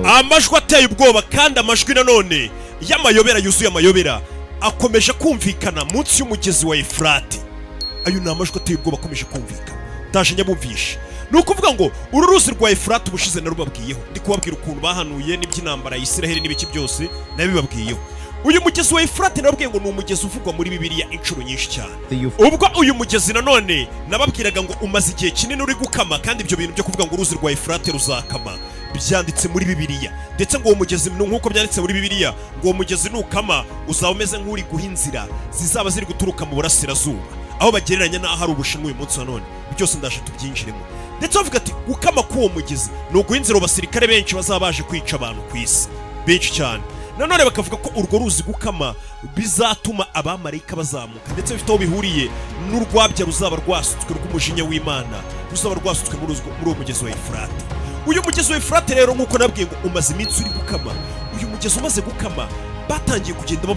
amajwi ateye ubwoba kandi amajwi nanone y'amayobera yuzuye amayobera akomeje kumvikana munsi y'umugezi wa Efurate. Ayo ni amajwi ateye ubwoba akomeje kumvikana ndaje nyabumvisha. Ni ukuvuga ngo uru ruzi rwa Efurate ubushize narubabwiyeho ndi kubabwira ukuntu bahanuye n'iby'intambara ya Isiraheli n'ibiki byose nabibabwiyeho. Uyu mugezi wa Efurate nababwiye ngo ni umugezi uvugwa muri Bibiliya inshuro nyinshi cyane. Ubwo uyu mugezi nanone nababwiraga ngo umaze igihe kinini uri gukama, kandi ibyo bintu byo kuvuga ngo uruzi rwa Efurate ruzakama byanditse muri Bibiliya, ndetse ngo uwo mugezi nk'uko byanditse muri Bibiliya ngo uwo mugezi nukama uzaba umeze nk'uri guha inzira zizaba ziri guturuka mu burasirazuba, aho bagereranya n'aho hari Ubushinwa uyu munsi wa none. Byose ndaje tubyinjiremo. Ndetse bavuga ati gukama k'uwo mugezi ni uguha inzira abasirikare benshi bazaba baje kwica abantu ku isi benshi cyane. Nanone bakavuga ko urwo ruzi gukama bizatuma abamarayika bazamuka, ndetse bifite aho bihuriye n'urwabya ruzaba rwasutswe rw'umujinya w'Imana ruzaba rwasutswe muri uwo mugezi wa Efurate. Uyu mugezi wa Efurate rero nk'uko nabwiye ngo umaze iminsi uri gukama. Uyu mugezi umaze gukama batangiye kugenda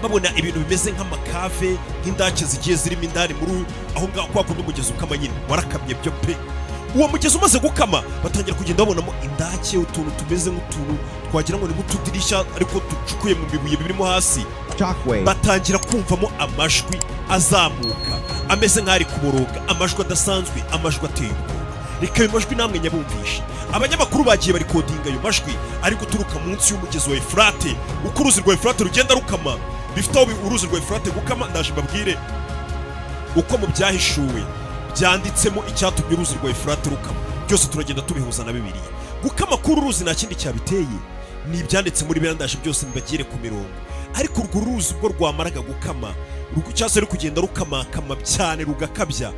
babona ibintu bimeze nk'amakave, nk'indake zigiye zirimo indani muri aho ngaho kwa kundi umugezi ukama nyine warakamye byo pe. Uwo mugezi umaze gukama batangira kugenda babonamo indake, utuntu tumeze nk'utuntu twagira ngo ni nk'utudirishya ariko ducukuye mu bibuye birimo hasi. Batangira kumvamo amajwi azamuka ameze nk'ari kuboroga, amajwi adasanzwe, amajwi ateye ubwoba. Reka ayo majwi namwe nyabumvishe. Abanyamakuru bagiye bari kodinga ayo majwi ari guturuka munsi y'umugezi wa Efurate. Uko uruzi rwa Efurate rugenda rukama bifite aho uruzi rwa Efurate gukama, ndaje mbabwire uko mu byahishuwe byanditsemo icyatumye uruzi rwa Efurate rukama. Byose turagenda tubihuza na Bibiliya. Gukama k'uru ruzi nta kindi cyabiteye, ni ibyanditse muri Bibiliya, ndaje byose mbagire ku mirongo. Ariko urwo ruzi ubwo rwamaraga gukama cyase ruri kugenda rukamakama cyane rugakabya,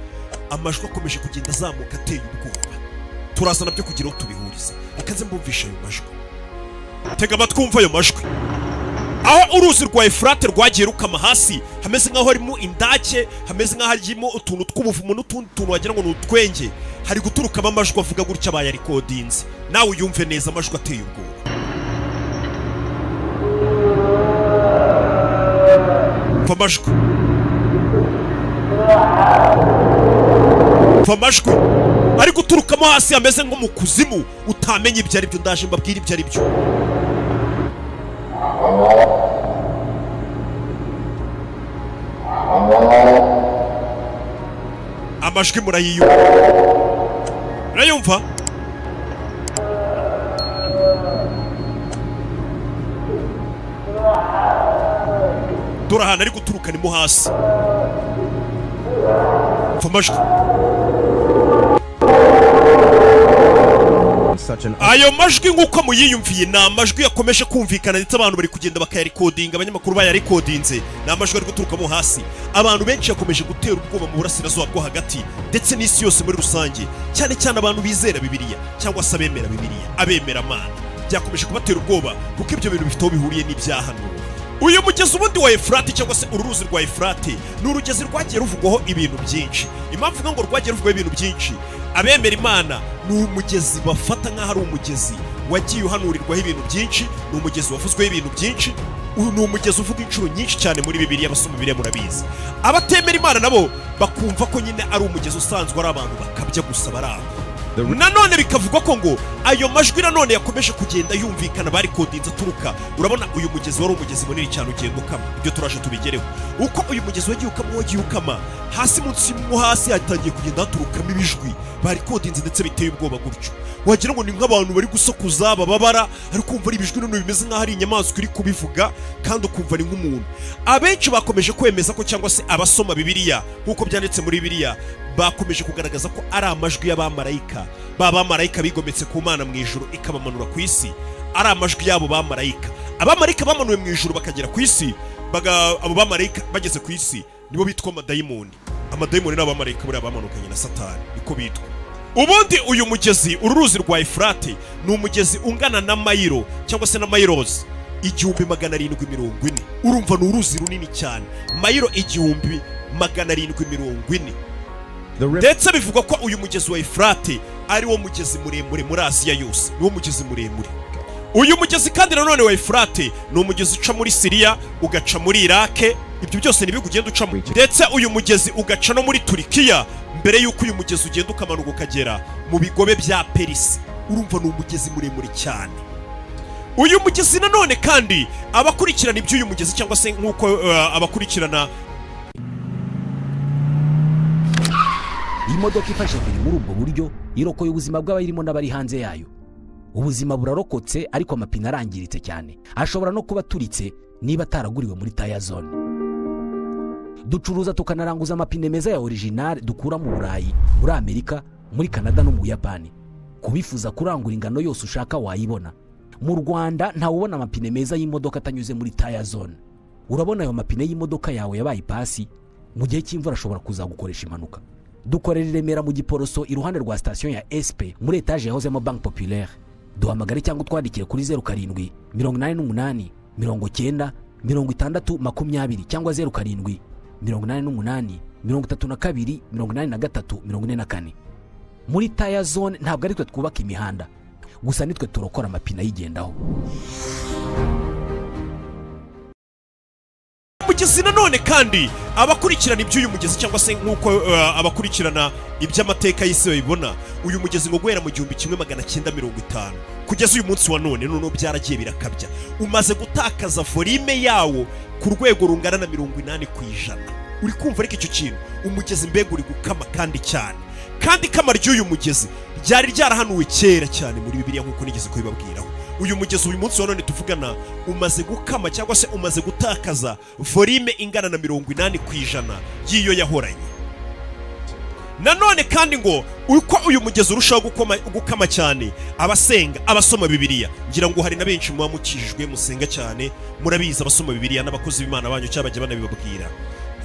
amajwi akomeje kugenda azamuka ateye ubwoba. Turaza nabyo kugira ngo tubihurize. Reka nze mbumvisha ayo majwi. Tega amatwi wumva ayo majwi. Aho uruzi rwa Efurate rwagiye rukama hasi hameze nk'aho harimo indake, hameze nk'aho harimo utuntu tw'ubuvumo n'utundi tuntu wagira ngo ni utwenge, hari guturukamo amajwi avuga gutya bayarikodinze. Nawe uyumve neza amajwi ateye ubwoba. Umva amajwi. Umva amajwi ari guturukamo hasi hameze nko mu kuzimu utamenya ibyo ari byo. Ndaje mbabwira ibyo ari byo. Amajwi murayumva? Dore ahantu ari guturuka ni mo hasi. Umva amajwi. Ayo majwi nk'uko muyiyumviye ni amajwi yakomeje kumvikana, ndetse abantu bari kugenda bakayarikodinga, abanyamakuru bayarikodinze. Ni amajwi ari guturukamo hasi. Abantu benshi yakomeje gutera ubwoba mu burasirazuba bwo hagati ndetse n'isi yose muri rusange, cyane cyane abantu bizera Bibiliya cyangwa se abemera Bibiliya, abemera Mana. Byakomeje kubatera ubwoba kuko ibyo bintu bifite aho bihuriye n'ibyahanuwe. Uyu mugezi ubundi wa Efurate cyangwa se uruzi rwa Efurate ni urugezi rwagiye ruvugwaho ibintu byinshi. Impamvu ngo rwagiye ruvugwaho ibintu byinshi, abemera Imana ni umugezi bafata nk'aho ari umugezi wagiye uhanurirwaho ibintu byinshi, ni umugezi wavuzweho ibintu byinshi, ni umugezi uvuga inshuro nyinshi cyane muri Bibiliya. Abasoma Bibiliya murabizi. Abatemera Imana nabo bakumva ko nyine ari umugezi usanzwe ari abantu bakabya gusa bari aho. Nanone bikavugwa ko ngo ayo majwi nanone yakomeje kugenda yumvikana bari kodinza turuka. Urabona uyu mugezi wari umugezi munini cyane ugenda ukama. Ibyo turaje tubigereho. Uko uyu mugezi wagiye ukama hasi munsi mo hasi hatangiye kugenda haturukamo ibijwi bari kodinze ndetse biteye ubwoba gutyo. Wagira ngo ni nk'abantu bari gusokuza bababara, ariko kumva ari ibijwi none bimeze nk'aho ari inyamaswa iri kubivuga kandi ukumva ni nk'umuntu. Abenshi bakomeje kwemeza ko cyangwa se abasoma Bibiliya nk'uko byanditse muri Bibiliya bakomeje kugaragaza ko ari amajwi y'abamarayika. Bamarayika bigometse ku Mana mu ijuru ikabamanura ku isi, ari amajwi yabo bamarayika. Abamarayika bamanuwe mu ijuru bakagera ku isi, abo bamarayika bageze ku isi nibo bitwa amadayimoni. Amadayimoni n'abamarayika buri abamanukanye na Satani niko bitwa. Ubundi uyu mugezi uruzi rwa Efurate ni umugezi ungana na mayiro cyangwa se na mayirozi 1740. Urumva ni uruzi runini cyane. Mayiro 1740. Ndetse bivugwa ko uyu mugezi wa Efurate ari wo mugezi muremure muri Aziya yose, ni wo mugezi muremure. Uyu mugezi kandi nanone wa Efurate ni umugezi uca muri Siriya ugaca muri Irake. Ibyo byose nibigo ugenda ucamo. Ndetse uyu mugezi ugaca no muri Turikiya mbere yuko uyu mugezi ugenda ukamanuka ukagera mu bigobe bya Perisi. urumva ni umugezi muremure cyane. Uyu mugezi nanone kandi abakurikirana iby'uyu mugezi cyangwa se nk'uko abakurikirana imodoka ifashe feri muri ubwo buryo irokoye ubuzima bw'abayirimo n'abari hanze yayo. Ubuzima burarokotse ariko amapine arangiritse cyane, ashobora no kuba aturitse niba ataraguriwe muri Tire Zone. Ducuruza tukanaranguza amapine meza ya original dukura mu Burayi, muri Amerika, muri Canada no mu Buyapani. Kubifuza kurangura ingano yose ushaka wayibona. Mu Rwanda ntawe ubona amapine meza y'imodoka atanyuze muri Tire Zone. Urabona ayo mapine y'imodoka yawe yabaye pasi, mu gihe cy'imvura ashobora kuzagukoresha impanuka. Dukorera i Remera mu Giporoso iruhande rwa station ya SP muri etage yahozemo Banque Populaire. Duhamagare cyangwa utwandikire kuri 07 88 90 60 cyangwa 07 88 32 83 44. Muri Tire Zone ntabwo ari twe twubaka imihanda, gusa nitwe turokora amapine yigendaho. Mugezi nanone kandi abakurikirana iby'uyu mugezi cyangwa se nk'uko abakurikirana iby'amateka y'isi babibona, uyu mugezi ngo guhera mu 1950 kugeza uyu munsi wa none byaragiye birakabya, umaze gutakaza volume yawo ku rwego rungana na 80%. Uri kumva ariko icyo kintu umugezi mbega uri gukama kandi cyane, kandi kama ry'uyu mugezi ryari ryarahanuwe kera cyane muri Bibiliya nk'uko nigeze kubibabwiraho. Uyu mugezi uyu munsi wa none tuvugana umaze gukama cyangwa se umaze gutakaza volume ingana na 80% y'iyo yahoranye. Nanone kandi ngo uko uyu mugezi urushaho gukama cyane, abasenga abasoma Bibiliya, ngira ngo hari na benshi muba mukijijwe musenga cyane, murabizi abasoma Bibiliya n'abakozi b'Imana banyu cyabajye banabibabwira.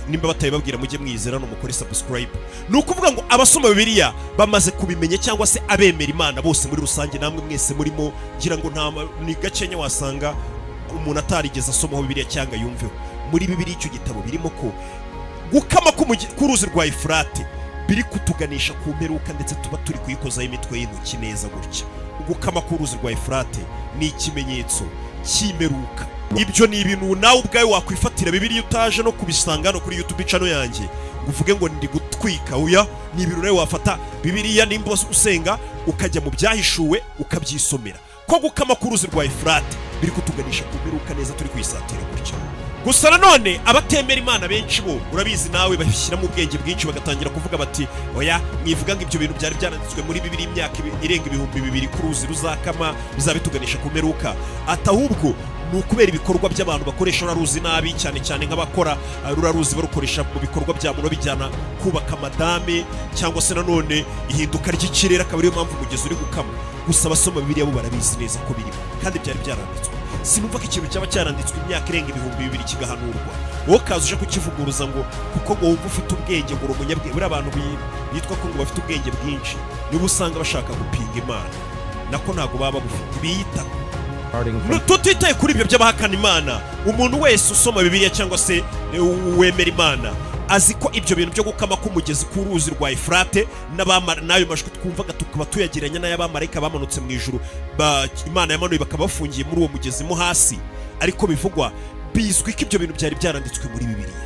Nimba batayibabwira mujye mwizera no mukore subscribe. Nukuvuga ngo abasoma Bibiliya bamaze kubimenye cyangwa se abemera Imana bose muri rusange, namwe mwese murimo, ngira ngo nta ni gakenya wasanga umuntu atarigeze asomaho Bibiliya cyangwa yumveho. Muri Bibiliya icyo gitabo birimo ko gukama k'uruzi rwa Efurate biri kutuganisha ku mperuka, ndetse tuba turi kuyikozaho imitwe y'intoki neza gutya. Gukama k'uruzi rwa Efurate ni ikimenyetso cy'imperuka. Ibyo ni ibintu nawe ubwawe wakwifatira Bibiliya utaje no kubisanga no kuri YouTube channel yanjye uvuge ngo ndi gutwika. Oya, ni ibintu nawe wafata Bibiliya nimba usenga ukajya mu byahishuwe ukabyisomera ko gukama k'uruzi rwa Efurate biri kutuganisha ku mperuka neza turi kwisatira gutya. Gusa nanone abatemera Imana benshi bo urabizi nawe bashyira mu bwenge bwinshi bagatangira kuvuga bati oya, mwivuga ngo ibyo bintu byari byaranditswe muri Bibiliya imyaka irenga 2000 k'uruzi ruzakama bizabituganisha ku mperuka. Atahubwo nukubera ibikorwa by'abantu bakoresha uraruzi nabi, cyane cyane nk'abakora ruraruzi barukoresha mu bikorwa bya muno bijyana kubaka madame cyangwa se nanone ihinduka ry'ikirere, akaba ariyo mpamvu umugezi uri gukama. Gusa abasoma Bibiliya bo barabizi neza ko birimo kandi byari byaranditswe. Sinumva ko ikintu cyaba cyaranditswe imyaka irenga 2000 kigahanurwa wowe kaza uje kukivuguruza ngo kuko ngo wumva ufite ubwenge ngo umunyabwenge. Buri abantu bitwa ko ngo bafite ubwenge bwinshi niba usanga bashaka gupinga Imana, nako ntago baba bufite biyita. Tutitaye kuri ibyo by'abahakana Imana, umuntu wese usoma Bibiliya cyangwa se wemera Imana azi ko ibyo bintu byo gukama k'umugezi k'uruzi rwa Efurate n'ayo majwi twumvaga tukaba tuyageranya n'ayabamarayika bamanutse mu ijuru, Imana yamanuye bakaba bafungiye muri uwo mugezi mo hasi, ariko bivugwa bizwi ko ibyo bintu byari byaranditswe muri Bibiliya.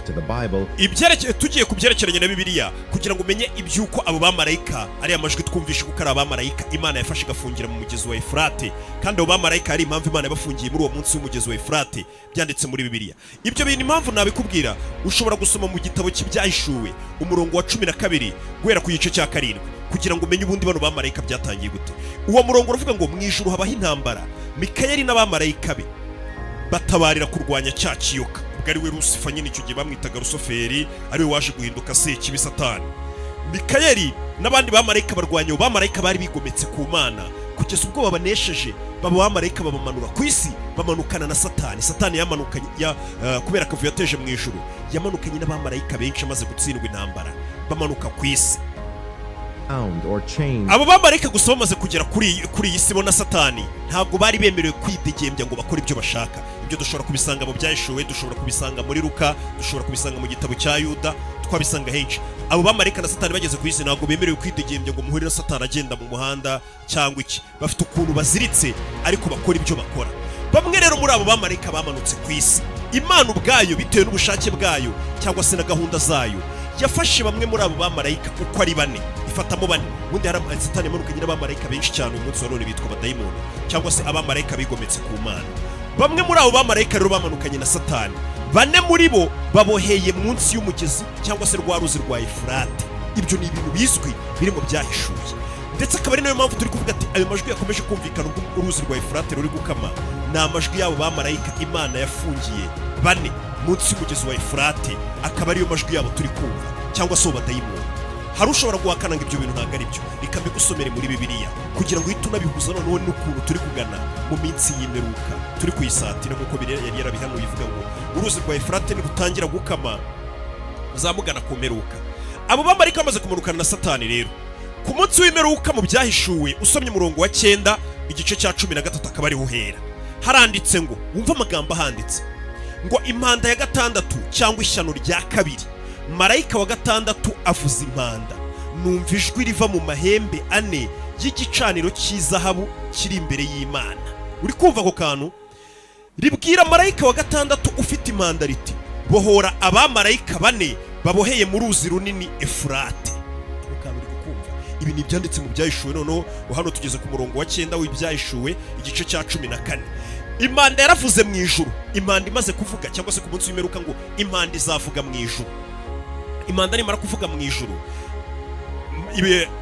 Tugiye kubyerekeranye na Bibiliya kugira ngo umenye ibyuko abo bamarayika ari amajwi twumvishe kuko ari abamarayika Imana yafashe gafungira mu mugezi wa Efurate, kandi abo bamarayika ari impamvu Imana yabafungiye muri uwo munsi w'umugezi wa Efurate, byanditse muri Bibiliya. Ibyo bintu impamvu nabikubwira ushobora gusoma mu gitabo cy'ibyahishuwe umurongo wa 12 guhera ku gice cya 7 kugira ngo umenye ubundi bano bamarayika byatangiye gute. Uwo murongo uravuga ngo mu ijuru habaho intambara, Mikayeli n'abamarayika be batabarira kurwanya cya kiyoka, ubwo ari we Lusifa nyine icyo gihe bamwitaga Rusoferi, ari we waje guhinduka Sekibi Satani. Mikayeli n'abandi bamarayika barwanya bamarayika bari bigometse ku Mana kugeza ubwo babanesheje, baba bamarayika babamanura ku isi, bamanukana na Satani. Satani yamanukanye kubera akavuyo yateje mu ijuru, yamanukanye n'abamarayika benshi amaze gutsindwa intambara, bamanuka ku isi. Abo bamarayika gusa bamaze kugera kuri iyi si bo na Satani ntabwo bari bemerewe kwidegembya ngo bakore ibyo bashaka. Ibyo dushobora kubisanga mu byahishuwe, dushobora kubisanga muri Luka, dushobora kubisanga mu gitabo cya Yuda, twabisanga henshi. Abo bamarayika na Satani bageze ku isi ntabwo bemerewe kwidegembya ngo muhurire na Satani agenda mu muhanda cyangwa iki. Bafite ukuntu baziritse ariko bakora ibyo bakora. Bamwe rero muri abo bamarayika bamanutse ku isi, Imana ubwayo bitewe n'ubushake bwayo cyangwa se na gahunda zayo yafashe bamwe muri abo bamarayika uko ari 4 fatamo bane. Ubundi hari Satani yamanukanye n'abamarayika benshi cyane uyu munsi wa none bitwa abadayimoni cyangwa se abamarayika bigometse ku Mana. Bamwe muri abo bamarayika rero bamanukanye na Satani, bane muri bo baboheye munsi y'umugezi cyangwa se rwa ruzi rwa Efurate. Ibyo ni ibintu bizwi biri mu byahishuye, ndetse akaba ari nayo mpamvu turi kuvuga ati ayo majwi yakomeje kumvikana ubwo uruzi rwa Efurate ruri gukama ni amajwi y'abo bamarayika Imana yafungiye bane munsi y'umugezi wa Efurate, akaba ariyo majwi yabo turi kumva cyangwa se abadayimoni. Hari ushobora guhakana ngo ibyo bintu ntabwo ari byo, reka mbigusomere muri Bibiliya kugira ngo uhite unabihuza noneho n'ukuntu turi kugana mu minsi y'imperuka, turi kuyisatira nk'uko yari yarabihanuye ivuga ngo uruzi rwa Efurate nirutangira gukama uzamugana ku mperuka. Abo bamarayika bamaze kumanukana na Satani rero ku munsi w'imperuka mu byahishuwe, usomye umurongo wa 9 igice cya 13 akaba ariho uhera, haranditse ngo, wumva amagambo ahanditse ngo impanda ya gatandatu cyangwa ishyano rya kabiri, marayika wa gatandatu avuza impanda, numva ijwi riva mu mahembe ane y'igicaniro cy'izahabu kiri imbere y'Imana. Uri kumva ako kantu? Ribwira marayika wa gatandatu ufite impanda riti, bohora abamarayika bane baboheye mu ruzi runini Efurate. Ibi ni byanditse mu byahishuwe, noneho hano tugeze ku murongo wa 9 w'ibyahishuwe igice cya 14. Impanda yaravuze mu ijuru. Impanda imaze kuvuga cyangwa se ku munsi w'imperuka ngo impanda izavuga mu ijuru. Impanda nimara kuvuga mu ijuru,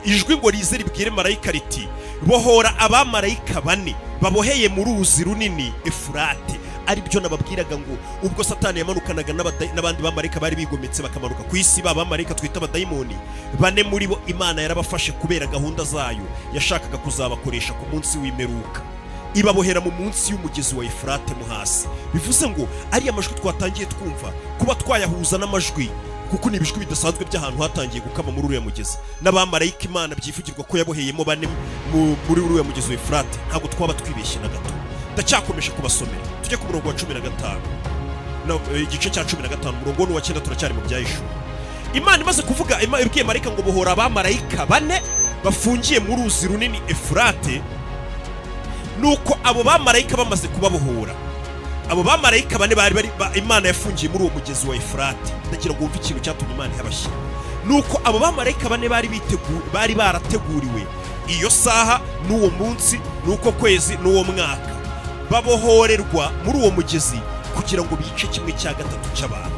ijwi ngo rize ribwire marayika riti, bohora abamarayika bane baboheye mu ruzi runini Efurate. Ari byo nababwiraga ngo ubwo Satani yamanukanaga n'abandi bamarayika bari bigometse bakamanuka ku isi, bamarayika twita abadayimoni, bane muri bo Imana yarabafashe kubera gahunda zayo yashakaga kuzabakoresha ku munsi w'imperuka, ibabohera mu munsi y'umugezi wa Efurate mo hasi. Bivuze ngo ari amajwi twatangiye twumva kuba twayahuza n'amajwi, kuko ni ibishwi bidasanzwe by'ahantu hatangiye gukama muri uriya mugezi, n'abamarayika Imana byifugirwa ko yaboheyemo bane muri uriya mugezi wa Efurate. Ntabwo twaba twibeshye na gato. Ndacyakomeje kubasomera, tujye ku murongo wa 15 igice cya 15 umurongo wa 9 turacyari mu byahishuwe. Imana imaze kuvuga, ibwiye marayika ngo bohora abamarayika bane bafungiye mu ruzi runini Efurate. Nuko abo bamarayika bamaze kubabohora, abo bamarayika bane bari Imana yafungiye muri uwo mugezi wa Efurate. Ndagira ngo wumve ikintu cyatumye Imana yabashyira. Nuko abo bamarayika bane bari barateguriwe iyo saha n'uwo munsi n'uko kwezi n'uwo mwaka, babohorerwa muri uwo mugezi kugira ngo bice 1/3 cy'abantu.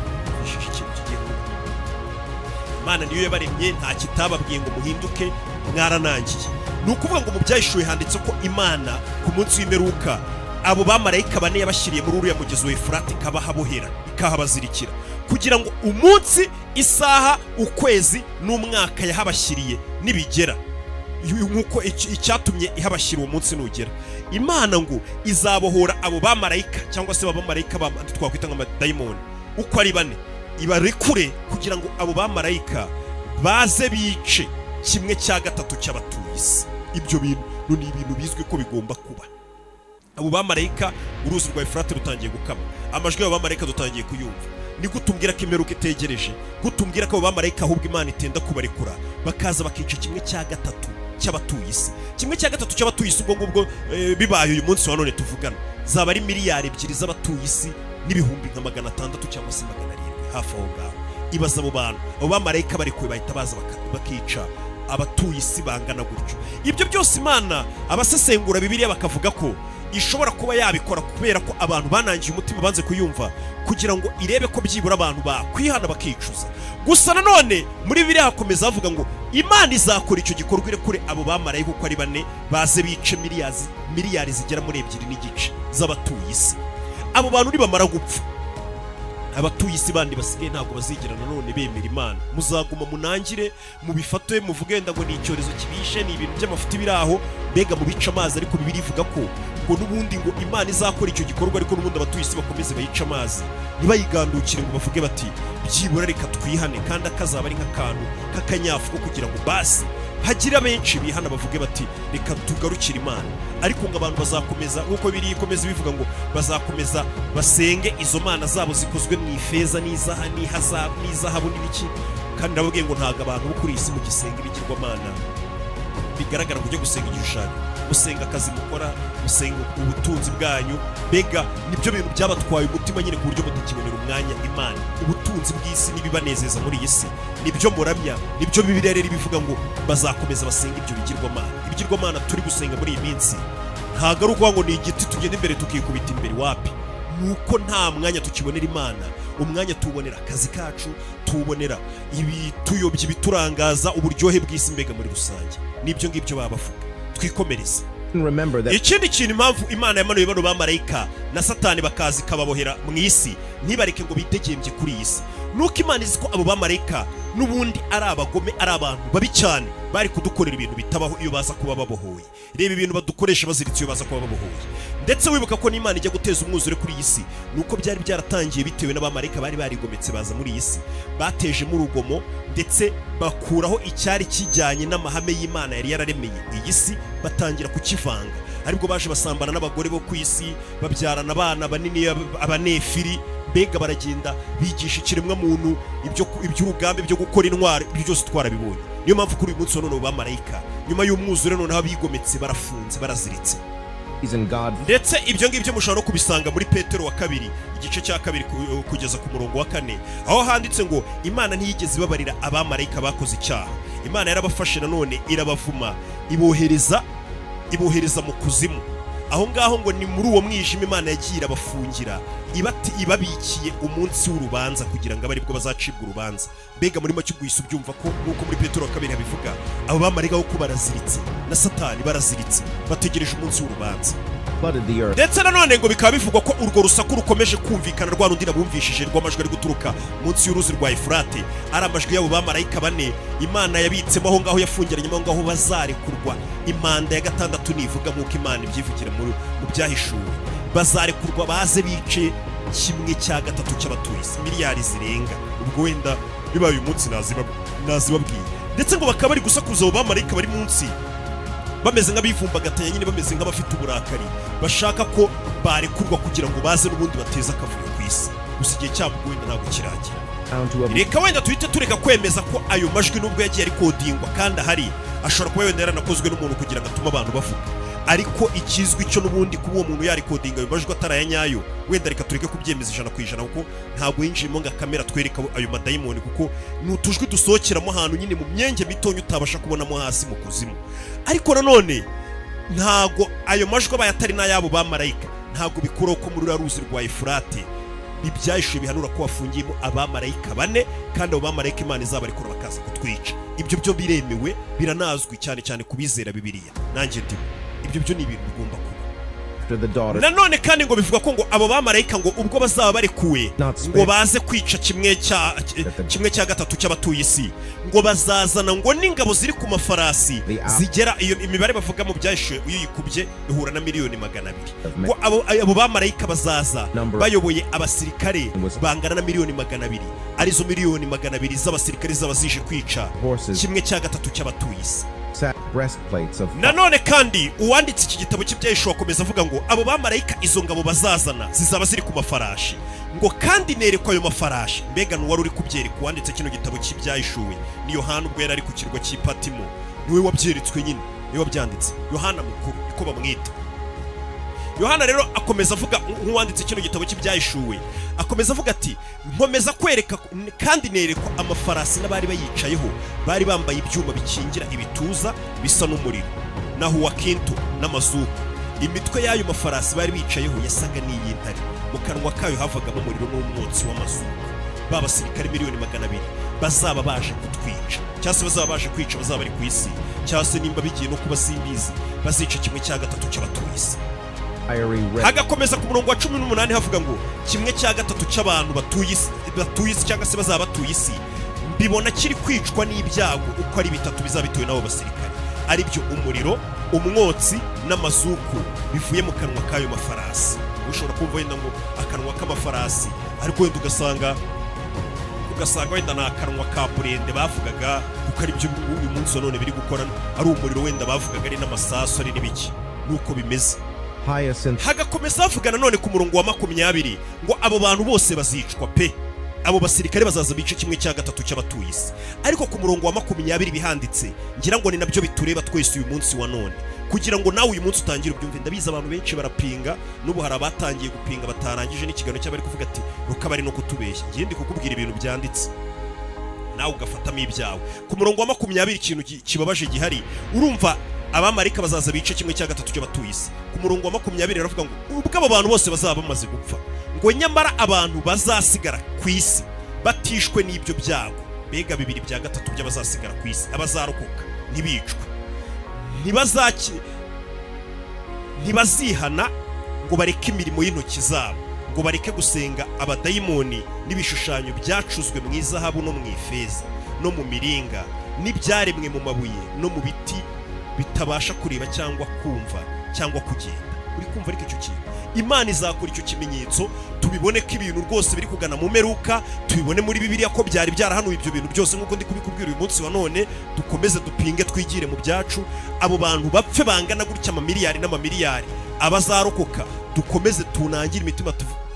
Imana niyo yabaremye, nta kitababwiye ngo muhinduke mwaranangiye. Ni ukuvuga ngo mu byahishuwe handitse ko Imana ku munsi w'imperuka abo bamarayika bane yabashyiriye muri uriya mugezi wa Efurate, ikabahabohera ikahabazirikira kugira ngo umunsi, isaha, ukwezi n'umwaka yahabashyiriye nibigera, nk'uko icyatumye ihabashyira uwo munsi nugera, Imana ngo izabohora abo bamarayika cyangwa se abamarayika twakwita nk'amadayimoni uko ari bane, ibarekure kugira ngo abo bamarayika baze bice 1/3 cy'abatuye isi. Ibyo bintu ni ibintu bizwi ko bigomba kuba. Abo bamarayika, uruzi rwa Efurate rutangiye gukama, amajwi y'abo bamarayika dutangiye kuyumva. Ni gutumbwira ko imperuka itegereje, gutumbwira ko abo bamarayika ahubwo Imana itenda kubarekura bakaza bakica 1/3 cy'abatuye isi. 1/3 cy'abatuye isi ubwo ngubwo bibaye uyu munsi wa none tuvugana, zaba ari miliyari 2 z'abatuye isi n'ibihumbi nka 600 cyangwa se 700 hafi aho ngaho. Ibaza abo bantu, abo bamarayika barekuwe bahita baza bakica abatuye isi bangana gutyo. Ibyo byose Imana abasesengura Bibiliya bakavuga ko ishobora kuba yabikora kubera ko abantu banangiye umutima banze kuyumva, kugira ngo irebe ko byibura abantu bakwihana bakicuza. Gusa nanone muri Bibiliya hakomeza havuga ngo Imana izakora icyo gikorwa irekure abo bamarayika uko ari bane baze bice miliyari zigera muri 2.5 z'abatuye isi. Abo bantu nibamara gupfa, abatuye isi bandi basigaye ntabwo bazigera nanone bemera Imana. Muzaguma munangire mubifate muvuge ngo ni icyorezo kibishe, ni ibintu by'amafuti biraho, mbega mu bica amazi. Ariko Bibiliya ivuga ko ngo n'ubundi ngo Imana izakora icyo gikorwa, ariko n'ubundi abatuye isi bakomeze bayica amazi, ntibayigandukire ngo bavuge bati byibura reka twihane, kandi akazaba ari nk'akantu k'akanyafu ko kugira ngo basi hagira benshi bihana bavuge bati reka tugarukire Imana. Ariko ngo abantu bazakomeza nk'uko biri ikomeza bivuga ngo bazakomeza basenge izo mana zabo zikozwe mu ifeza n'izahabu n'ibiki, kandi nababwiye ngo ntago abantu bo kuri isi mu gisenga ibigirwamana bigaragara kujya gusenga igishushanyo musenga akazi mukora, musenga ubutunzi bwanyu, mbega nibyo bintu byabatwaye umutima nyine ku buryo mutakibonera umwanya Imana. Ubutunzi bw'isi n'ibibanezeza muri iyi si nibyo muramya, nibyo Bibiliya rero bivuga ngo bazakomeza basenga ibyo bigirwamana turi gusenga muri iyi minsi. Ntabwo ari ukuvuga ngo ni igiti tugenda imbere tukikubita imbere, wapi, nuko nta mwanya tukibonera Imana. Umwanya tuwubonera akazi kacu, tuwubonera ibituyobya, ibiturangaza, uburyohe bw'isi mbega muri rusange. Nibyo ngibyo baba bavuga. Twikomereze. Ikindi kintu impamvu Imana yamanuye bano bamarayika na Satani bakazi kababohera mu isi ntibareke ngo bitegembye kuri iyi si, nuko Imana izi ko abo bamarayika n'ubundi ari abagome, ari abantu babi cyane, bari kudukorera ibintu bitabaho iyo baza kuba babohoye. Reba ibintu badukoresha baziritse iyo baza kuba babohoye. Ndetse wibuka ko n'Imana ijya guteza umwuzure kuri iyi si, nuko byari byaratangiye bitewe n'abamarayika bari barigometse baza muri iyi si, batejemo urugomo ndetse bakuraho icyari kijyanye n'amahame y'Imana yari yararemeye iyi si, batangira kukivanga. Aribwo baje basambana n'abagore bo ku isi, babyarana abana banini, abanefiri, mbega baragenda bigisha ikiremwa muntu iby'urugambi byo gukora intwari. Ibyo byose twarabibonye. Niyo mpamvu kuri uyu munsi none bamarayika nyuma y'umwuzure noneho abigometse barafunze, baraziritse. Ndetse ibyo ngibyo mushobora no kubisanga muri Petero wa kabiri igice cya 2 kugeza ku murongo wa 4, aho handitse ngo Imana ntiyigeze ibabarira abamarayika bakoze icyaha. Imana yarabafashe nanone irabavuma, ibohereza mu kuzimu. Aho ngaho ngo ni muri uwo mwijima Imana yagiye irabafungira, ibabikiye umunsi w'urubanza kugira ngo abaribwo bazacibwa urubanza. Mbega muri make ubwise ubyumva ko nuko muri Petero wa 2 habivuga abo bamarayika ko baraziritse na Satani baraziritse, bategereje umunsi w'urubanza. Ndetse nanone ngo bikaba bivugwa ko urwo rusaku rukomeje kumvikana rwa rundi nabumvishije rw'amajwi ari guturuka munsi y'uruzi rwa Efurate, ari amajwi y'abo bamarayika bane Imana yabitsemo aho ngaho, yafungiranye aho ngaho bazarekurwa. Impanda ya 6 nivuga nk'uko Imana ibyivugira mu byahishuwe, bazarekurwa baze bice 1/3 cy'abatuye isi, miliyari zirenga. Ubwo wenda bibaye uyu munsi nazibabwiye. Ndetse ngo bakaba bari gusakuza abo bamarayika bari munsi, bameze nk'abivumbagatanya nyine, bameze nk'abafite uburakari, bashaka ko barekurwa kugira ngo baze n'ubundi bateze akavuyo ku isi. Gusa igihe cyabo wenda ntabwo kiragira. Reka wenda tuhite tureka kwemeza ko ayo majwi nubwo yagiye ari kodingwa kandi ahari, ashobora kuba wenda yaranakozwe n'umuntu kugira ngo atume abantu bavuga. Ariko ikizwi cyo n'ubundi kuba uwo muntu yari kodinga ayo majwi ataraya nyayo, wenda reka tureke kubyemeza 100% kuko ntabwo yinjiyemo nga kamera twereka ayo madayimoni, kuko n'utujwi dusohokeramo ahantu nyine mu myenge mitonyo utabasha kubonamo hasi mu kuzimu. Ariko nanone ntago ayo majwi abayatari n'ayabo bamarayika, ntago bikuraho ko muri ruzi rwa Efurate ibyayishuye bihanura ko wafungiyemo abamarayika 4, kandi abo bamarayika Imana izabarekura bakaza kutwica. Ibyo byo biremewe, biranazwi cyane cyane kubizera Bibiliya. Nanjye ndimo ibyo byo ni ibintu bigomba kuba. Nanone kandi ngo bivuga ko ngo abo bamarayika ngo ubwo bazaba barekuwe ngo baze kwica 1/3 cy'abatuye isi, ngo bazazana ngo n'ingabo ziri ku mafarasi zigera, iyo imibare bavuga mu byashe iyo yikubye ihura na 200,000,000. Ngo abo bamarayika bazaza bayoboye abasirikare bangana na 200,000,000, arizo 200,000,000 z'abasirikare z'abazije kwica 1/3 cy'abatuye isi. Nanone kandi uwanditse iki gitabo cy'ibyahishuwe akomeza avuga ngo abo bamarayika izo ngabo bazazana zizaba ziri ku mafarashi, ngo kandi nerekwa ayo mafarashi. Mbega n'uwari uri kubyereka uwanditse kino gitabo cy'ibyahishuwe ni Yohana, ubwo yari ari ku kirwa cy'Ipatimo, niwe wabyeretswe nyine, niwe wabyanditse, Yohana mukuru niko bamwita. Yohana rero akomeza avuga nk'uwanditse kino gitabo cy'ibyahishuwe, akomeza avuga ati nkomeza kwereka kandi nerekwa amafarasi n'abari bayicayeho, bari bambaye ibyuma bikingira ibituza bisa n'umuriro, naho wakinto n'amazuku. Imitwe y'ayo mafarasi bari bicayeho yasaga n'iy'intare, mu kanwa kayo havagamo umuriro n'umwotsi w'amazuku. Babasirikare 200,000,000 bazaba baje kutwica, cyangwa se bazaba baje kwica, bazaba bari ku isi, cyangwa se nimba bigiye no kuba simbizi, bazica 1/3 cy'abatuye isi. Hagakomeza ku murongo wa 18 havuga ngo 1/3 cy'abantu batuye isi cyangwa se bazaba batuye isi, mbibona kiri kwicwa n'ibyago uko ari 3 bizabitewe n'abo basirikare, ari byo umuriro, umwotsi n'amazuku bivuye mu kanwa kayo mafarasi. Ushobora kumva wenda ngo akanwa k'amafarasi, ariko wenda ugasanga wenda na akanwa ka burende bavugaga, kuko ari byo uyu munsi none biri gukora, ari umuriro wenda bavugaga ari n'amasasu ari n'ibiki, nuko bimeze. Hagakomeza havugana none ku murongo wa 20 ngo abo bantu bose bazicwa pe, abo basirikare bazaza bice 1/3 cy'abatuye isi. Ariko ku murongo wa 20 bihanditse, ngira ngo ni nabyo bitureba twese uyu munsi wa none, kugira ngo nawe uyu munsi utangire ubyumve. Ndabizi abantu benshi barapinga, n'ubu hari abatangiye gupinga batarangije n'ikiganiro cy'abari kuvuga ati rukaba ari no kutubeshya. Ngiye ndi kukubwira ibintu byanditse, nawe ugafatamo ibyawe. Ku murongo wa 20 ikintu kibabaje gihari, urumva abamarika bazaza bice 1/3 cy'abatuye isi. Ku murongo wa 20 aravuga ngo ubwo abo bantu bose bazaba bamaze gupfa, ngo nyamara abantu bazasigara ku isi batishwe n'ibyo byago, mbega 2/3 by'abazasigara ku isi, abazarokoka ntibicwe, ntibazihana ngo bareke imirimo y'intoki zabo, ngo bareke gusenga abadayimoni n'ibishushanyo byacuzwe mu izahabu no mu ifeza no mu miringa n'ibyaremwe mu mabuye no mu biti bitabasha kureba cyangwa kumva cyangwa kugenda. Uri kumva ariko icyo kintu Imana izakora icyo kimenyetso, tubibone ko ibintu rwose biri kugana mu meruka, tubibone muri Bibiliya ko byari byarahanuye ibyo bintu byose nk'uko ndi kubikubwira uyu munsi wa none. Dukomeze dupinge, twigire mu byacu, abo bantu bapfe bangana gutya amamiliyari n'amamiliyari, abazarokoka dukomeze tunangire imitima,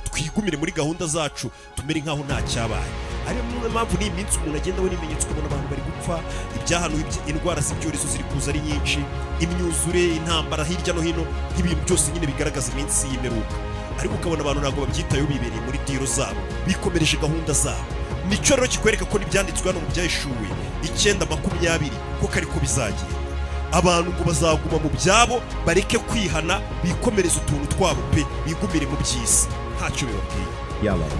twigumire muri gahunda zacu, tumere nkaho nta cyabaye. Ari mu mpamvu ni iminsi umuntu agenda we n'ibimenyetso, ukabona abantu bari gupfa, ibyahanuye indwara z'ibyorezo ziri kuza ari nyinshi, imyuzure, intambara hirya no hino, nk'ibintu byose nyine bigaragaza iminsi y'imperuka. Ariko ukabona abantu ntabwo babyitayeho, bibereye muri diro zabo, bikomereje gahunda zabo. Nicyo rero kikwereka ko n'ibyanditswe hano mu byahishuwe 9:20 ko ariko bizagira. Abantu ngo bazaguma mu byabo, bareke kwihana, bikomereza utuntu twabo pe, bigumire mu by'isi, ntacyo bibabwiye.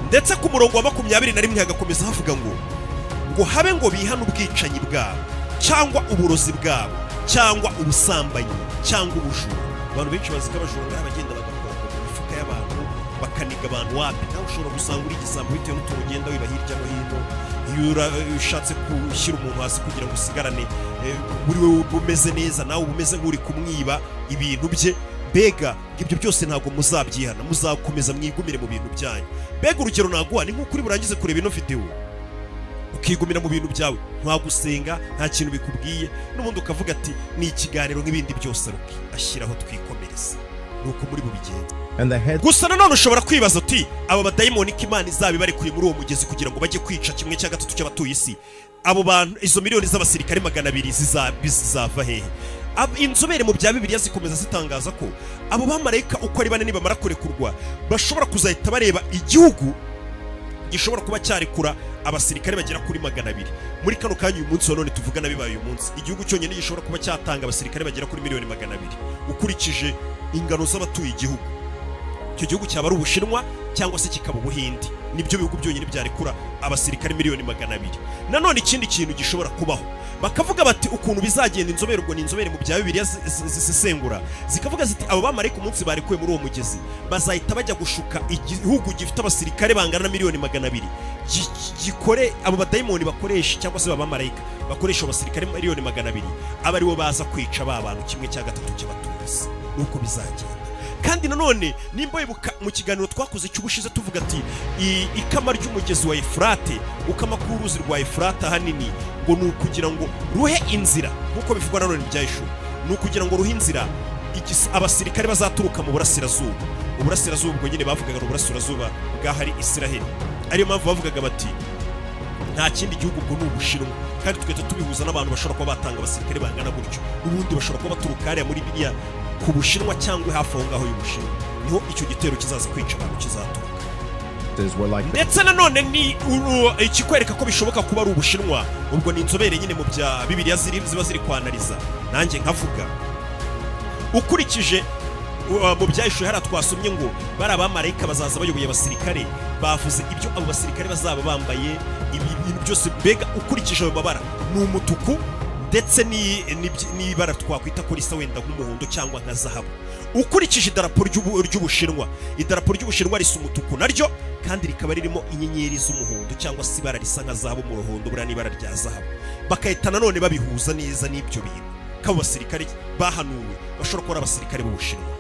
Ndetse ku murongo wa 21 hagakomeza havuga ngo habe ngo bihana ubwicanyi bwabo cyangwa uburozi bwabo cyangwa ubusambanyi cyangwa ubujura. Abantu benshi bazi ko abajura ari abagenda bagakora mu mifuka y'abantu bakaniga abantu wapi. Nawe ushobora gusanga uri igisambo bitewe n'utuntu ugenda wiba hirya no hino, iyo ushatse gushyira umuntu hasi kugira ngo usigarane buri we bumeze neza, nawe umeze nk'uri kumwiba ibintu bye. Bega ibyo byose ntabwo muzabyihana, muzakomeza mwigumire mu bintu byanyu. Bega urugero naguha ni nk'uko uri burangize kureba ino video ukigumira mu bintu byawe, ntagusenga, nta kintu bikubwiye, n'ubundi ukavuga ati ni ikiganiro nk'ibindi byose, ruki ashyiraho twikomereza. Nuko muri bubigenda. Gusa nanone ushobora kwibaza uti aba badayimoni ko Imana izabi bari kuri muri uwo mugezi kugira ngo bajye kwica 1/3 cy'abatuye isi, abo bantu izo miliyoni z'abasirikare 200 zizava hehe? Inzobere mu bya Bibiliya zikomeza zitangaza ko abo bamarayika uko ari 4 nibamara kurekurwa bashobora kuzahita bareba igihugu gishobora kuba cyarekura abasirikare bagera kuri 200. Muri kano kanya uyu munsi wa none tuvugana bibaye uyu munsi, igihugu cyonyine gishobora kuba cyatanga abasirikare bagera kuri 200,000,000 ukurikije ingano z'abatuye igihugu. Icyo gihugu cyaba ari Ubushinwa cyangwa se kikaba Ubuhindi, nibyo bihugu byonyine byarekura abasirikare 200,000,000. Nanone ikindi kintu gishobora kubaho, bakavuga bati ukuntu bizagenda. Inzobere ubwo ni inzobere mu bya Bibiliya zisesengura, zikavuga ziti abo bamarayika umunsi barekuwe muri uwo mugezi bazahita bajya gushuka igihugu gifite abasirikare bangana na 200,000,000 gikore abo badayimoni bakoresha, cyangwa se bamarayika bakoresha abasirikare 200,000,000 aba aribo baza kwica ba bantu 1/3 cy'abatuye. Nuko bizagenda. Kandi nanone nimba wibuka mu kiganiro twakoze cy'ubushize tuvuga ati ikama ry'umugezi wa Efurate, ukama k'uruzi rwa Efurate hanini ngo ni ukugira ngo ruhe inzira, nkuko bivugwa nanone byayishuwe, ni ukugira ngo ruhe inzira abasirikare bazaturuka mu burasirazuba. Uburasirazuba ubwo nyine bavugaga uburasirazuba bwahari Isiraheli, ariyo mpamvu bavugaga bati nta kindi gihugu ubwo ni Ubushinwa. Kandi twese tubihuza n'abantu bashobora kuba batanga abasirikare bangana gutyo, ubundi bashobora kuba baturuka hariya muri Bibiliya ku Bushinwa cyangwa hafi aho ngaho y'Ubushinwa, niho icyo gitero kizaza kwica abantu kizaturuka. Ndetse nanone ni ikikwereka ko bishoboka kuba ari Ubushinwa, ubwo ni inzobere nyine mu bya Bibiliya ziba ziri kwanariza. Nanjye nkavuga ukurikije mu byahishuwe hari twasomye ngo bari abamarayika bazaza bayoboye abasirikare, bavuze ibyo abo basirikare bazaba bambaye, ibintu byose. Mbega ukurikije ayo mabara ni umutuku ndetse n'ibara twakwita ko risa wenda nk'umuhondo cyangwa nka zahabu. Ukurikije idarapo ry'Ubushinwa, idarapo ry'Ubushinwa risa umutuku naryo, kandi rikaba ririmo inyenyeri z'umuhondo cyangwa se ibara risa nka zahabu mu ruhondo, buriya n'ibara rya zahabu. Bakahita nanone babihuza neza n'ibyo bintu, ko abo basirikare bahanuwe bashobora kuba ari abasirikare b'Ubushinwa.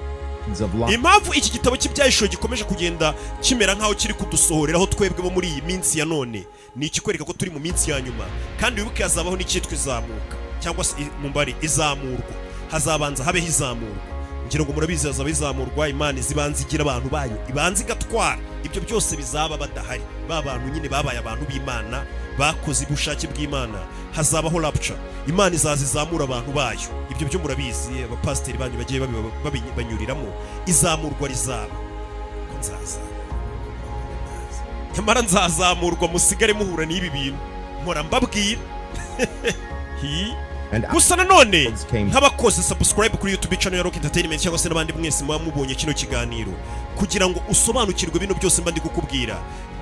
Impamvu iki gitabo cy'ibyahishuwe gikomeje kugenda kimera nkaho kiri kudusohoreraho twebwe bo muri iyi minsi ya none, ni ikikwereka ko turi mu minsi ya nyuma. Kandi wibuke hazabaho n'icyitwa izamuka, cyangwa se mu mbari izamurwa. Hazabanza habeho izamurwa, ngira ngo murabizi hazaba izamurwa Imana izibanza igira abantu bayo ibanza igatwara ibyo byose bizaba badahari ba bantu nyine babaye abantu b'Imana bakoze ubushake bw'Imana hazabaho rapture Imana izaza izamura abantu bayo ibyo byo murabizi abapasiteri banyu bagiye banyuriramo izamurwa rizaba nzaza nyamara nzazamurwa musigare muhura n'ibi bintu mpora mbabwira gusa nanone nk'abakoze subscribe kuri YouTube channel ya Rock Entertainment cyangwa se n'abandi mwese muba mubonye kino kiganiro kugira ngo usobanukirwe bino byose mba ndi kukubwira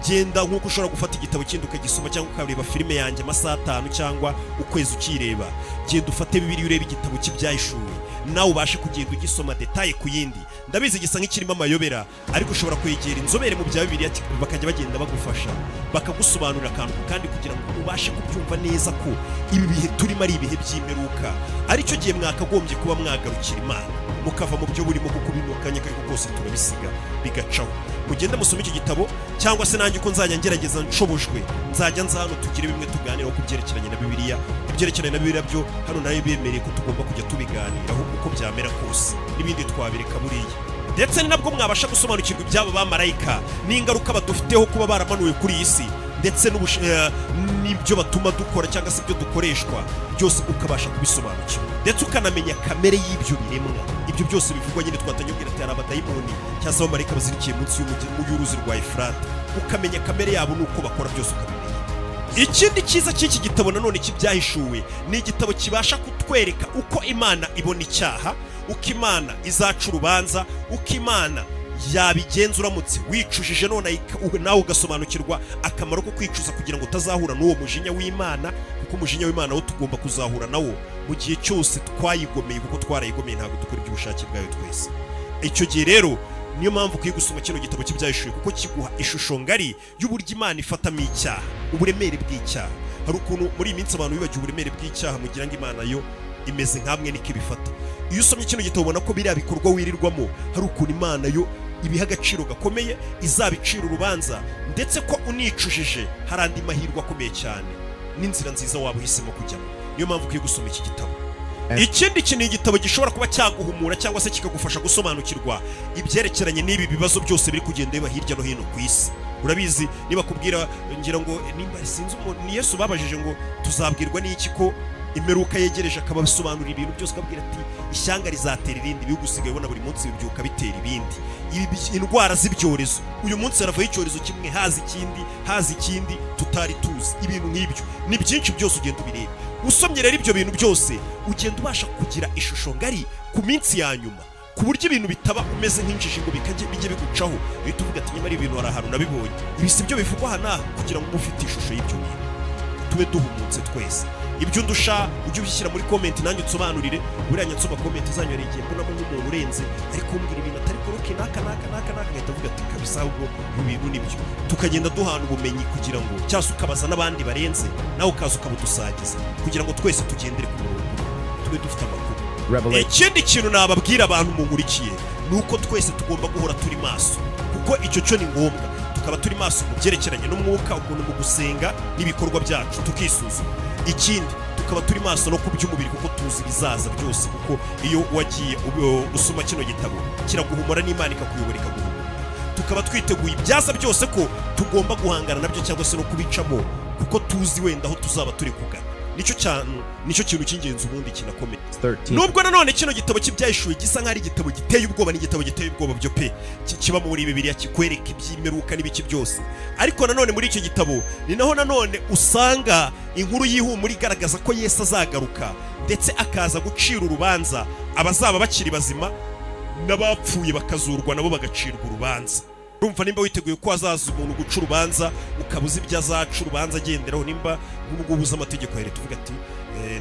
genda nk'uko ushobora gufata igitabo kindi ukagisoma cyangwa ukareba filime yanjye amasaha 5 cyangwa ukwezi ukireba genda ufate Bibiliya urebe igitabo cy'ibyahishuwe nawe ubashe kugenda ugisoma detaye ku yindi ndabizi gisa nk'ikirimo amayobera ariko ushobora kwegera inzobere mu bya Bibiliya bakajya bagenda bagufasha bakagusobanurira akantu kandi kugira ngo ubashe kubyumva neza ko ibi bihe turimo ari ibihe by'imperuka aricyo gihe mwakagombye kuba mwagarukira Imana mukava mu byo burimo kuko binukanye ariko kose turabisiga bigacaho mugende musome iki gitabo cyangwa se nanjye uko nzajya ngerageza nshobojwe nzajya nza hano tugire bimwe tuganiraho ku byerekeranye na Bibiliya ibyerekeranye na Bibiliya byo hano nayo bemereye ko tugomba kujya tubiganiraho uko byamera kose n'ibindi twabireka buriya ndetse ni nabwo mwabasha gusobanukirwa ibyabo bamarayika n'ingaruka badufiteho kuba baramanuwe kuri iyi si ndetse n'ibyo batuma dukora cyangwa se ibyo dukoreshwa byose ukabasha kubisobanukirwa ndetse ukanamenya kamere y'ibyo biremwa ibyo byose bivugwa nyine twatanyubwira ati hari abadayimoni cyangwa abamarayika bazirikiye munsi y'uruzi rwa Efurate ukamenya kamere yabo n'uko bakora byose ukamenya ikindi cyiza cy'iki gitabo nanone cy'ibyahishuwe ni igitabo kibasha kutwereka uko Imana ibona icyaha uko Imana izaca urubanza uko Imana yabigenza uramutse wicujije none nawe ugasobanukirwa akamaro ko kwicuza kugira ngo utazahura n'uwo mujinya w'Imana kuko umujinya w'Imana wo tugomba kuzahura nawo mu gihe cyose twayigomeye kuko twarayigomeye ntabwo dukora iby'ubushake bwayo twese icyo gihe rero niyo mpamvu ukwiye gusoma kino gitabo cy'ibyahishuwe kuko kiguha ishusho ngari y'uburyo Imana ifatamo icyaha uburemere bw'icyaha hari ukuntu muri iyi minsi abantu bibagiye uburemere bw'icyaha mugira ngo Imana yo imeze nk'amwe niko ibifata iyo usomye kino gitabo ubona ko biriya bikorwa wirirwamo hari ukuntu Imana yo ibiha agaciro gakomeye izabicira urubanza ndetse ko unicujije hari andi mahirwe akomeye cyane n'inzira nziza waba uhisemo kujyamo niyo mpamvu ukwiye gusoma iki gitabo ikindi kintu igitabo gishobora kuba cyaguhumura cyangwa se kikagufasha gusobanukirwa ibyerekeranye n'ibi bibazo byose biri kugenda biba hirya no hino ku isi urabizi niba kubwira ngira ngo nimba sinzi ni Yesu babajije ngo tuzabwirwa n'iki ko imperuka yegereje akabasobanurira ibintu byose akabwira ati ishyanga rizatera irindi bihugu usigaye ubona buri munsi bibyuka bitera ibindi indwara z'ibyorezo uyu munsi haravaho icyorezo kimwe haza ikindi tutari tuzi ibintu nk'ibyo ni byinshi byose ugenda ubireba usomye rero ibyo bintu byose ugenda ubasha kugira ishusho ngari ku minsi ya nyuma ku buryo ibintu bitaba umeze nk'injiji ngo bijye bigucaho uhita uvuga ati nyuma ari ibintu hari ahantu nabibonye ibi si byo bivugwa hano kugira ngo ufite ishusho y'ibyo bintu tube duhumutse twese ibyo ndusha ujye ubishyira muri comment nanjye nsobanurire buriya nyansoma comment zanyu igihe mbonamo nk'umuntu urenze ariko umbwira ibintu atari koroke naka ngahita avuga ati kabisa ahubwo ibintu nibyo tukagenda duhana ubumenyi kugira ngo cyangwa ukabaza n'abandi barenze nawe ukaza ukabudusagiza kugira ngo twese tugendere ku murongo tube dufite amakuru ikindi kintu nababwira abantu mungurikiye ni uko twese tugomba guhora turi maso kuko icyo cyo ni ngombwa tukaba turi maso mu byerekeranye n'umwuka ukuntu mu gusenga n'ibikorwa byacu tukisuzuma ikindi tukaba turi maso no ku by'umubiri kuko tuzi ibizaza byose kuko iyo wagiye usoma kino gitabo kiraguhumura n'Imana ikakuyobora ikaguhumura tukaba twiteguye ibyaza byose ko tugomba guhangana nabyo cyangwa se no kubicamo kuko tuzi wenda aho tuzaba turi kugana nicyo kintu cy'ingenzi ubundi kinakomeye nubwo nanone kino gitabo cy'ibyahishuwe gisa nk'ari igitabo giteye ubwoba n'igitabo giteye ubwoba byo pe kiba muri Bibiliya kikwereka iby'imperuka n'ibiki byose ariko nanone muri icyo gitabo ni naho nanone usanga inkuru y'ihumure igaragaza ko Yesu azagaruka ndetse akaza gucira urubanza abazaba bakiri bazima n'abapfuye bakazurwa nabo bagacirwa urubanza urumva nimba witeguye ko azaza umuntu guca urubanza ukabuza ibyo azaca urubanza agenderaho nimba nk'ubwo buza amategeko ya leta uvuga ati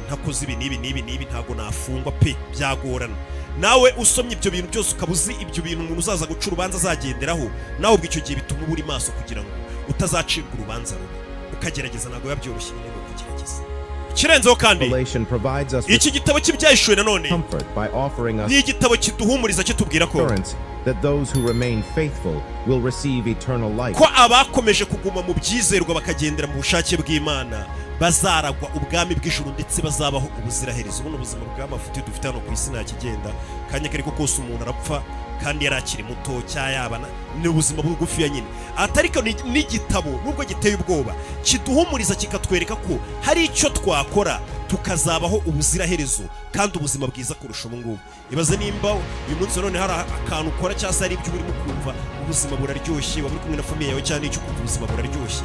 ntakoze ibi n'ibi ntago nafungwa pe byagorana nawe usomye ibyo bintu byose ukabuzi ibyo bintu umuntu uzaza guca urubanza azagenderaho nawe ubwo icyo gihe bituma uri maso kugira ngo utazacirwa urubanza rubi ukagerageza ntabwo biba byoroshye nyine no kugerageza kirenzeho kandi iki gitabo cy'ibyahishuwe nanone ni igitabo kiduhumuriza kitubwira ko that those who remain faithful will receive eternal life. Ko abakomeje kuguma mu byizerwa bakagendera mu bushake bw'Imana bazaragwa ubwami bw'ijuru ndetse bazabaho ubuziraherezo. Ubuno buzima bw'amafuti dufite hano ku isi nta kigenda, kanya kariko kose umuntu arapfa kandi yarakiri muto cyayabana, ni ubuzima bugufi ya nyine. Atariko n'igitabo nubwo giteye ubwoba kiduhumuriza kikatwereka ko hari icyo twakora tukazabaho ubuziraherezo kandi ubuzima bwiza kurusha ubu ngubu. Ibaze nimba uyu munsi none hari akantu ukora cyangwa se ari ibyo urimo kumva ubuzima buraryoshye, waba uri kumwe na famiye yawe cyane icyo kumva ubuzima buraryoshye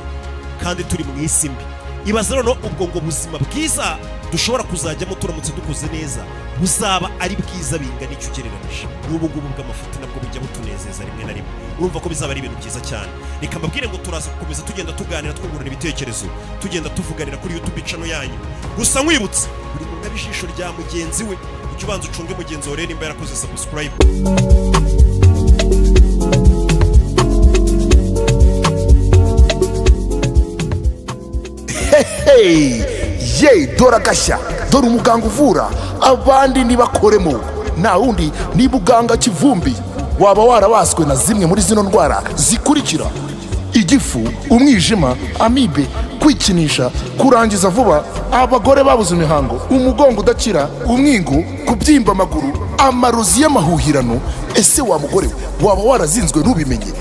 kandi turi mu isi mbi. Ibaze rero ubwo ngo buzima bwiza dushobora kuzajyamo turamutse dukoze neza buzaba ari bwiza bingana icyo ugereranije n'ubu ngubu bw'amafuti nabwo bujya butunezeza rimwe na rimwe. Urumva ko bizaba ari ibintu byiza cyane. Reka mbabwire ngo turaza gukomeza tugenda tuganira twungurana ibitekerezo, tugenda tuvuganira kuri YouTube channel yanyu. Gusa nkwibutse buri muntu abijisho rya mugenzi we, icyo ubanza ucunge mugenzi wawe nimba yarakoze subscribe. Ye dora gashya, dore umuganga uvura abandi nibakoremo, nta wundi ni Muganga Kivumbi. Waba warabaswe na zimwe muri zino ndwara zikurikira: igifu, umwijima, amibe, kwikinisha, kurangiza vuba, abagore babuze imihango, umugongo udakira, umwingo, kubyimba amaguru, amarozi y'amahuhirano. Ese wa mugore we waba warazinzwe ntubimenye?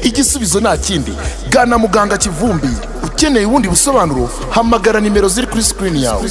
Igisubizo nta kindi, gana Muganga Kivumbi. Ukeneye ubundi busobanuro, hamagara nimero ziri kuri screen yawe.